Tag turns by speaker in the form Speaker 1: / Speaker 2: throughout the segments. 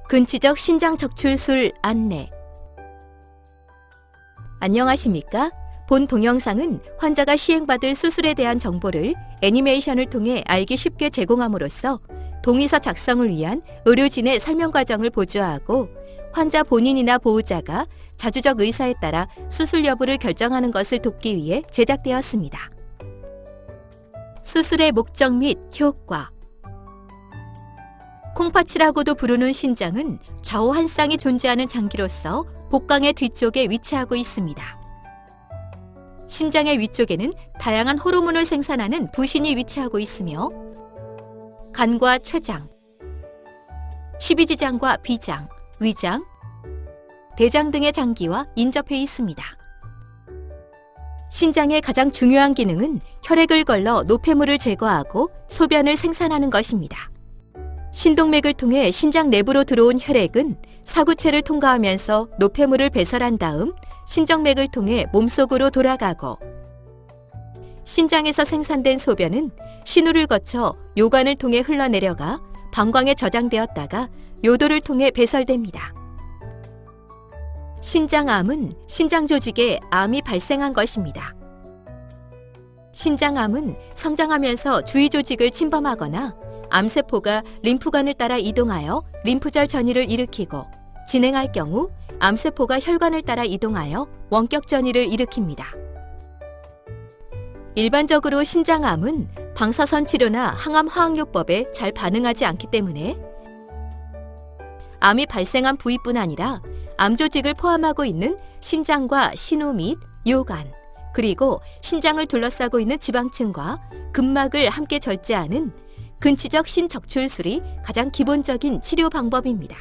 Speaker 1: 근치적 신장 적출술 안내. 안녕하십니까? 본 동영상은 환자가 시행받을 수술에 대한 정보를 애니메이션을 통해 알기 쉽게 제공함으로써 동의서 작성을 위한 의료진의 설명 과정을 보조하고 환자 본인이나 보호자가 자주적 의사에 따라 수술 여부를 결정하는 것을 돕기 위해 제작되었습니다. 수술의 목적 및 효과. 콩팥이라고도 부르는 신장은 좌우 한 쌍이 존재하는 장기로서 복강의 뒤쪽에 위치하고 있습니다. 신장의 위쪽에는 다양한 호르몬을 생산하는 부신이 위치하고 있으며 간과 췌장, 십이지장과 비장, 위장, 대장 등의 장기와 인접해 있습니다. 신장의 가장 중요한 기능은 혈액을 걸러 노폐물을 제거하고 소변을 생산하는 것입니다. 신동맥을 통해 신장 내부로 들어온 혈액은 사구체를 통과하면서 노폐물을 배설한 다음 신정맥을 통해 몸속으로 돌아가고, 신장에서 생산된 소변은 신우를 거쳐 요관을 통해 흘러내려가 방광에 저장되었다가 요도를 통해 배설됩니다. 신장암은 신장 조직에 암이 발생한 것입니다. 신장암은 성장하면서 주위 조직을 침범하거나 암세포가 림프관을 따라 이동하여 림프절 전이를 일으키고, 진행할 경우 암세포가 혈관을 따라 이동하여 원격 전이를 일으킵니다. 일반적으로 신장암은 방사선 치료나 항암 화학요법에 잘 반응하지 않기 때문에 암이 발생한 부위뿐 아니라 암 조직을 포함하고 있는 신장과 신우 및 요관, 그리고 신장을 둘러싸고 있는 지방층과 근막을 함께 절제하는 근치적 신적출술이 가장 기본적인 치료 방법입니다.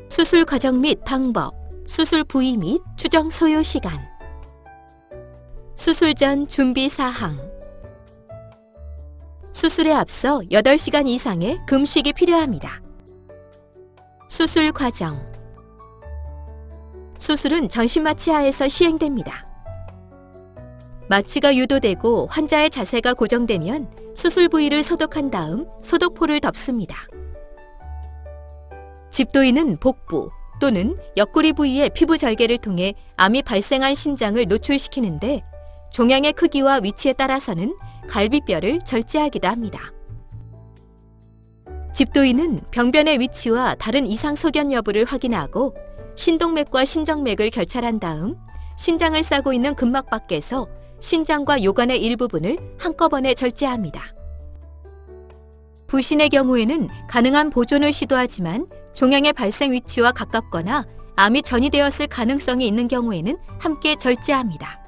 Speaker 1: 수술 과정 및 방법, 수술 부위 및 추정 소요 시간. 수술 전 준비 사항. 수술에 앞서 8시간 이상의 금식이 필요합니다. 수술 과정. 수술은 전신 마취 하에서 시행됩니다. 마취가 유도되고 환자의 자세가 고정되면 수술 부위를 소독한 다음 소독포를 덮습니다. 집도인은 복부 또는 옆구리 부위의 피부 절개를 통해 암이 발생한 신장을 노출시키는데, 종양의 크기와 위치에 따라서는 갈비뼈를 절제하기도 합니다. 집도인은 병변의 위치와 다른 이상 소견 여부를 확인하고 신동맥과 신정맥을 결찰한 다음 신장을 싸고 있는 근막 밖에서 신장과 요관의 일부분을 한꺼번에 절제합니다. 부신의 경우에는 가능한 보존을 시도하지만 종양의 발생 위치와 가깝거나 암이 전이되었을 가능성이 있는 경우에는 함께 절제합니다.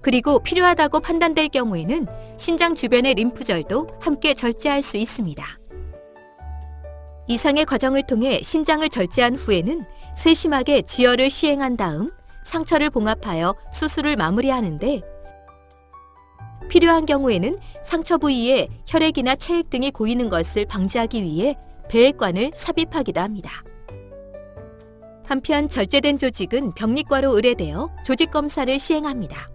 Speaker 1: 그리고 필요하다고 판단될 경우에는 신장 주변의 림프절도 함께 절제할 수 있습니다. 이상의 과정을 통해 신장을 절제한 후에는 세심하게 지혈을 시행한 다음 상처를 봉합하여 수술을 마무리하는데, 필요한 경우에는 상처 부위에 혈액이나 체액 등이 고이는 것을 방지하기 위해 배액관을 삽입하기도 합니다. 한편 절제된 조직은 병리과로 의뢰되어 조직 검사를 시행합니다.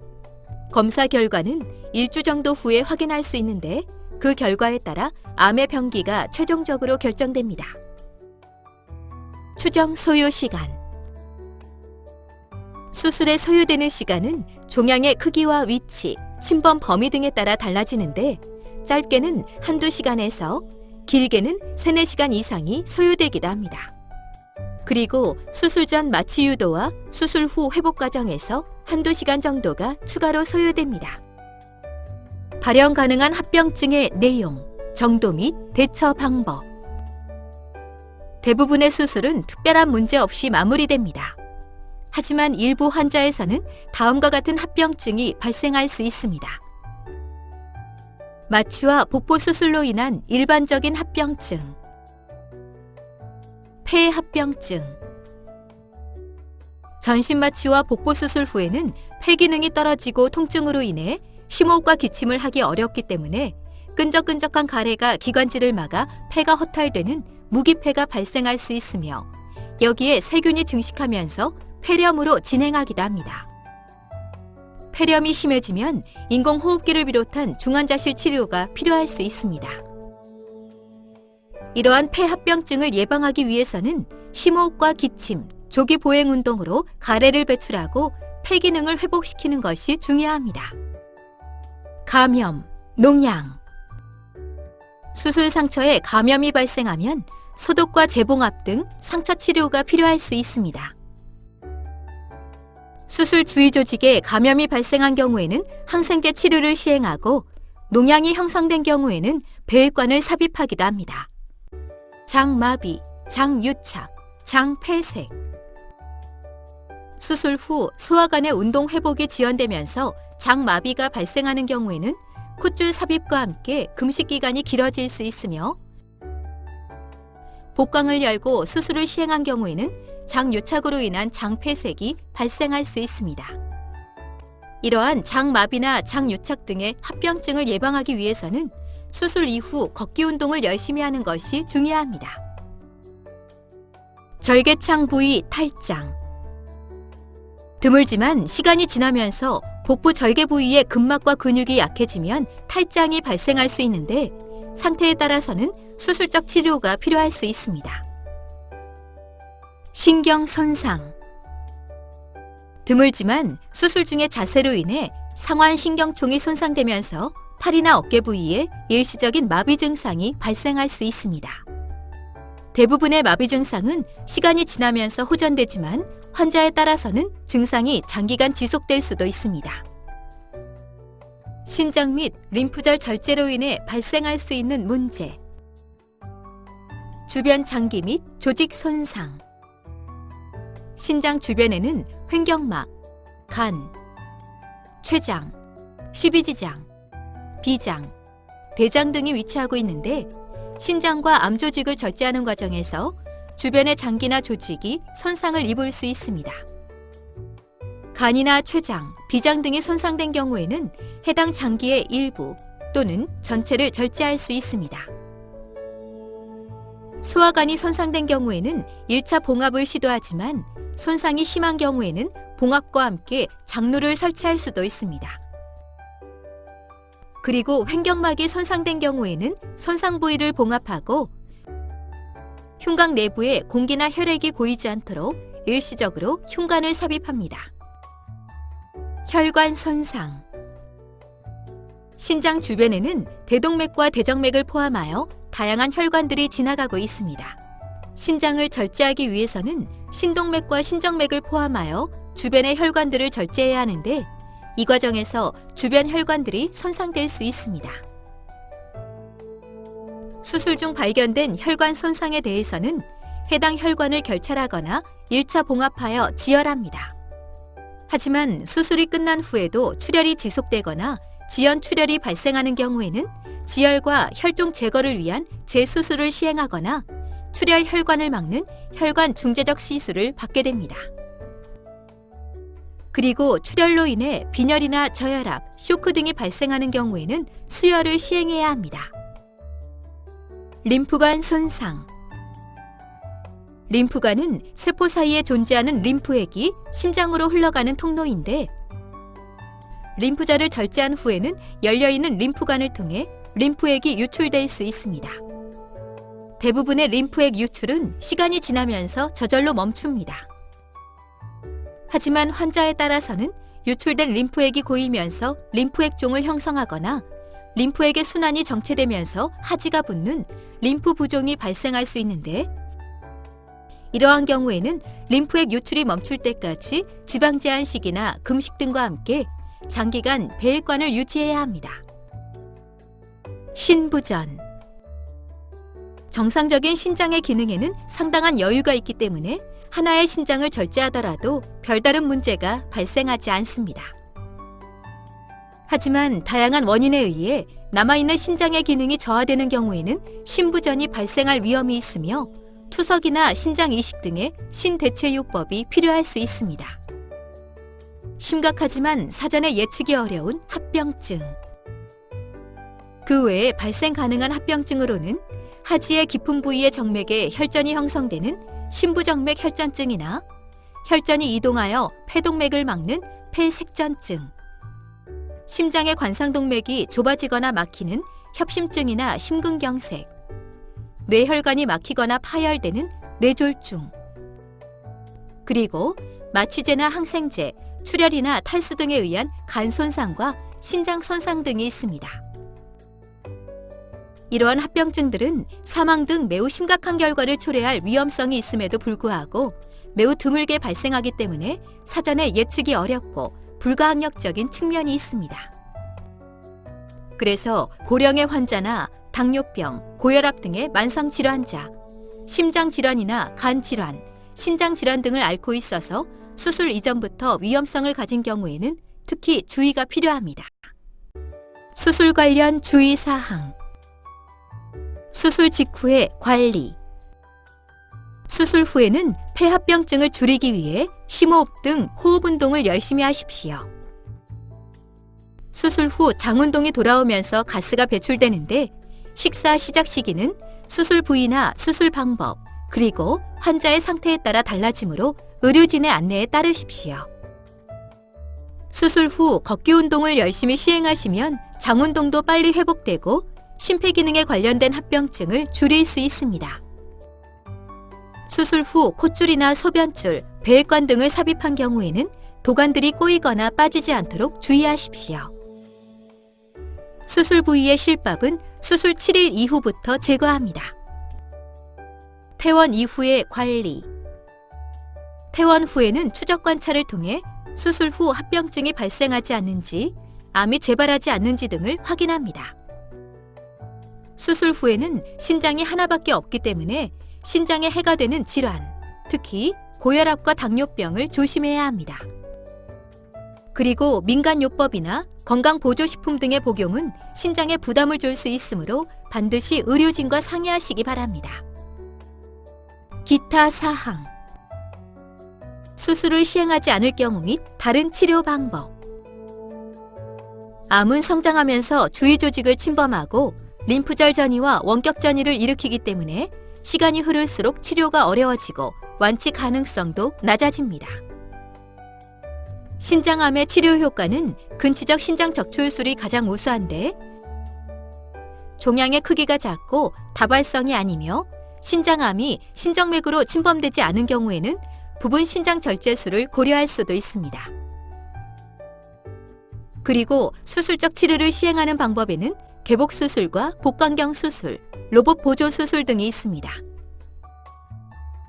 Speaker 1: 검사 결과는 일주 정도 후에 확인할 수 있는데, 그 결과에 따라 암의 병기가 최종적으로 결정됩니다. 추정 소요 시간. 수술에 소요되는 시간은 종양의 크기와 위치, 침범 범위 등에 따라 달라지는데, 짧게는 한두 시간에서 길게는 3-4시간 이상이 소요되기도 합니다. 그리고 수술 전 마취 유도와 수술 후 회복 과정에서 한두 시간 정도가 추가로 소요됩니다. 발현 가능한 합병증의 내용, 정도 및 대처 방법. 대부분의 수술은 특별한 문제 없이 마무리됩니다. 하지만 일부 환자에서는 다음과 같은 합병증이 발생할 수 있습니다. 마취와 복부 수술로 인한 일반적인 합병증, 폐합병증. 전신 마취와 복부 수술 후에는 폐 기능이 떨어지고 통증으로 인해 심호흡과 기침을 하기 어렵기 때문에 끈적끈적한 가래가 기관지를 막아 폐가 허탈되는 무기폐가 발생할 수 있으며, 여기에 세균이 증식하면서 폐렴으로 진행하기도 합니다. 폐렴이 심해지면 인공호흡기를 비롯한 중환자실 치료가 필요할 수 있습니다. 이러한 폐합병증을 예방하기 위해서는 심호흡과 기침, 조기 보행 운동으로 가래를 배출하고 폐 기능을 회복시키는 것이 중요합니다. 감염, 농양. 수술 상처에 감염이 발생하면 소독과 재봉합 등 상처 치료가 필요할 수 있습니다. 수술 주위 조직에 감염이 발생한 경우에는 항생제 치료를 시행하고 농양이 형성된 경우에는 배액관을 삽입하기도 합니다. 장마비, 장유착, 장폐색. 수술 후 소화관의 운동 회복이 지연되면서 장마비가 발생하는 경우에는 콧줄 삽입과 함께 금식 기간이 길어질 수 있으며 복강을 열고 수술을 시행한 경우에는 장유착으로 인한 장폐색이 발생할 수 있습니다. 이러한 장마비나 장유착 등의 합병증을 예방하기 위해서는 수술 이후 걷기 운동을 열심히 하는 것이 중요합니다. 절개창 부위 탈장. 드물지만 시간이 지나면서 복부 절개 부위의 근막과 근육이 약해지면 탈장이 발생할 수 있는데 상태에 따라서는 수술적 치료가 필요할 수 있습니다. 신경 손상. 드물지만 수술 중의 자세로 인해 상완신경총이 손상되면서 팔이나 어깨 부위에 일시적인 마비 증상이 발생할 수 있습니다. 대부분의 마비 증상은 시간이 지나면서 호전되지만 환자에 따라서는 증상이 장기간 지속될 수도 있습니다. 신장 및 림프절 절제로 인해 발생할 수 있는 문제. 주변 장기 및 조직 손상. 신장 주변에는 횡격막, 간, 췌장, 십이지장, 비장, 대장 등이 위치하고 있는데 신장과 암 조직을 절제하는 과정에서 주변의 장기나 조직이 손상을 입을 수 있습니다. 간이나 췌장, 비장 등이 손상된 경우에는 해당 장기의 일부 또는 전체를 절제할 수 있습니다. 소화관이 손상된 경우에는 1차 봉합을 시도하지만 손상이 심한 경우에는 봉합과 함께 장루를 설치할 수도 있습니다. 그리고 횡격막이 손상된 경우에는 손상 부위를 봉합하고 흉곽 내부에 공기나 혈액이 고이지 않도록 일시적으로 흉관을 삽입합니다. 혈관 손상. 신장 주변에는 대동맥과 대정맥을 포함하여 다양한 혈관들이 지나가고 있습니다. 신장을 절제하기 위해서는 신동맥과 신정맥을 포함하여 주변의 혈관들을 절제해야 하는데 이 과정에서 주변 혈관들이 손상될 수 있습니다. 수술 중 발견된 혈관 손상에 대해서는 해당 혈관을 결찰하거나 1차 봉합하여 지혈합니다. 하지만 수술이 끝난 후에도 출혈이 지속되거나 지연 출혈이 발생하는 경우에는 지혈과 혈종 제거를 위한 재수술을 시행하거나 출혈 혈관을 막는 혈관 중재적 시술을 받게 됩니다. 그리고 출혈로 인해 빈혈이나 저혈압, 쇼크 등이 발생하는 경우에는 수혈을 시행해야 합니다. 림프관 손상. 림프관은 세포 사이에 존재하는 림프액이 심장으로 흘러가는 통로인데 림프절을 절제한 후에는 열려있는 림프관을 통해 림프액이 유출될 수 있습니다. 대부분의 림프액 유출은 시간이 지나면서 저절로 멈춥니다. 하지만 환자에 따라서는 유출된 림프액이 고이면서 림프액종을 형성하거나 림프액의 순환이 정체되면서 하지가 붙는 림프 부종이 발생할 수 있는데 이러한 경우에는 림프액 유출이 멈출 때까지 지방 제한식이나 금식 등과 함께 장기간 배액관을 유지해야 합니다. 신부전. 정상적인 신장의 기능에는 상당한 여유가 있기 때문에 하나의 신장을 절제하더라도 별다른 문제가 발생하지 않습니다. 하지만 다양한 원인에 의해 남아있는 신장의 기능이 저하되는 경우에는 신부전이 발생할 위험이 있으며 투석이나 신장 이식 등의 신대체요법이 필요할 수 있습니다. 심각하지만 사전에 예측이 어려운 합병증. 그 외에 발생 가능한 합병증으로는 하지의 깊은 부위의 정맥에 혈전이 형성되는 신부정맥 혈전증이나 혈전이 이동하여 폐동맥을 막는 폐색전증, 심장의 관상동맥이 좁아지거나 막히는 협심증이나 심근경색, 뇌혈관이 막히거나 파열되는 뇌졸중, 그리고 마취제나 항생제, 출혈이나 탈수 등에 의한 간 손상과 신장 손상 등이 있습니다. 이러한 합병증들은 사망 등 매우 심각한 결과를 초래할 위험성이 있음에도 불구하고 매우 드물게 발생하기 때문에 사전에 예측이 어렵고 불가항력적인 측면이 있습니다. 그래서 고령의 환자나 당뇨병, 고혈압 등의 만성질환자, 심장질환이나 간질환, 신장질환 등을 앓고 있어서 수술 이전부터 위험성을 가진 경우에는 특히 주의가 필요합니다. 수술 관련 주의사항. 수술 직후의 관리. 수술 후에는 폐합병증을 줄이기 위해 심호흡 등 호흡 운동을 열심히 하십시오. 수술 후 장운동이 돌아오면서 가스가 배출되는데 식사 시작 시기는 수술 부위나 수술 방법, 그리고 환자의 상태에 따라 달라지므로 의료진의 안내에 따르십시오. 수술 후 걷기 운동을 열심히 시행하시면 장운동도 빨리 회복되고 심폐기능에 관련된 합병증을 줄일 수 있습니다. 수술 후 콧줄이나 소변줄, 배액관 등을 삽입한 경우에는 도관들이 꼬이거나 빠지지 않도록 주의하십시오. 수술 부위의 실밥은 수술 7일 이후부터 제거합니다. 퇴원 이후의 관리. 퇴원 후에는 추적 관찰을 통해 수술 후 합병증이 발생하지 않는지, 암이 재발하지 않는지 등을 확인합니다. 수술 후에는 신장이 하나밖에 없기 때문에 신장에 해가 되는 질환, 특히 고혈압과 당뇨병을 조심해야 합니다. 그리고 민간요법이나 건강보조식품 등의 복용은 신장에 부담을 줄 수 있으므로 반드시 의료진과 상의하시기 바랍니다. 기타 사항. 수술을 시행하지 않을 경우 및 다른 치료 방법. 암은 성장하면서 주위 조직을 침범하고 림프절 전이와 원격 전이를 일으키기 때문에 시간이 흐를수록 치료가 어려워지고 완치 가능성도 낮아집니다. 신장암의 치료 효과는 근치적 신장 적출술이 가장 우수한데 종양의 크기가 작고 다발성이 아니며 신장암이 신정맥으로 침범되지 않은 경우에는 부분 신장 절제술을 고려할 수도 있습니다. 그리고 수술적 치료를 시행하는 방법에는 개복수술과 복강경 수술, 로봇 보조 수술 등이 있습니다.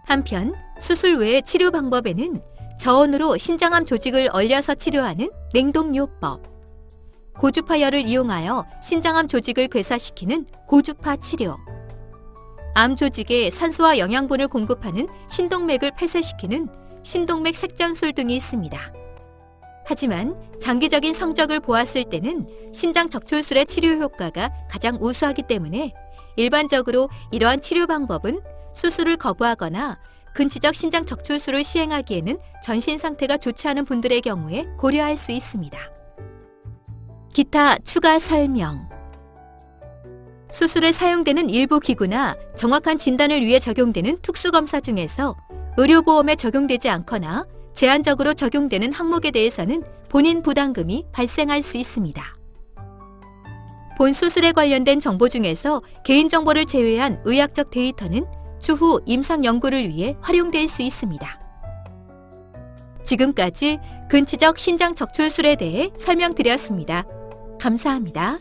Speaker 1: 한편 수술 외의 치료 방법에는 저온으로 신장암 조직을 얼려서 치료하는 냉동요법, 고주파열을 이용하여 신장암 조직을 괴사시키는 고주파 치료, 암 조직에 산소와 영양분을 공급하는 신동맥을 폐쇄시키는 신동맥 색전술 등이 있습니다. 하지만 장기적인 성적을 보았을 때는 신장 적출술의 치료 효과가 가장 우수하기 때문에 일반적으로 이러한 치료 방법은 수술을 거부하거나 근치적 신장 적출술을 시행하기에는 전신 상태가 좋지 않은 분들의 경우에 고려할 수 있습니다. 기타 추가 설명. 수술에 사용되는 일부 기구나 정확한 진단을 위해 적용되는 특수검사 중에서 의료보험에 적용되지 않거나 제한적으로 적용되는 항목에 대해서는 본인 부담금이 발생할 수 있습니다. 본 수술에 관련된 정보 중에서 개인정보를 제외한 의학적 데이터는 추후 임상 연구를 위해 활용될 수 있습니다. 지금까지 근치적 신장 적출술에 대해 설명드렸습니다. 감사합니다.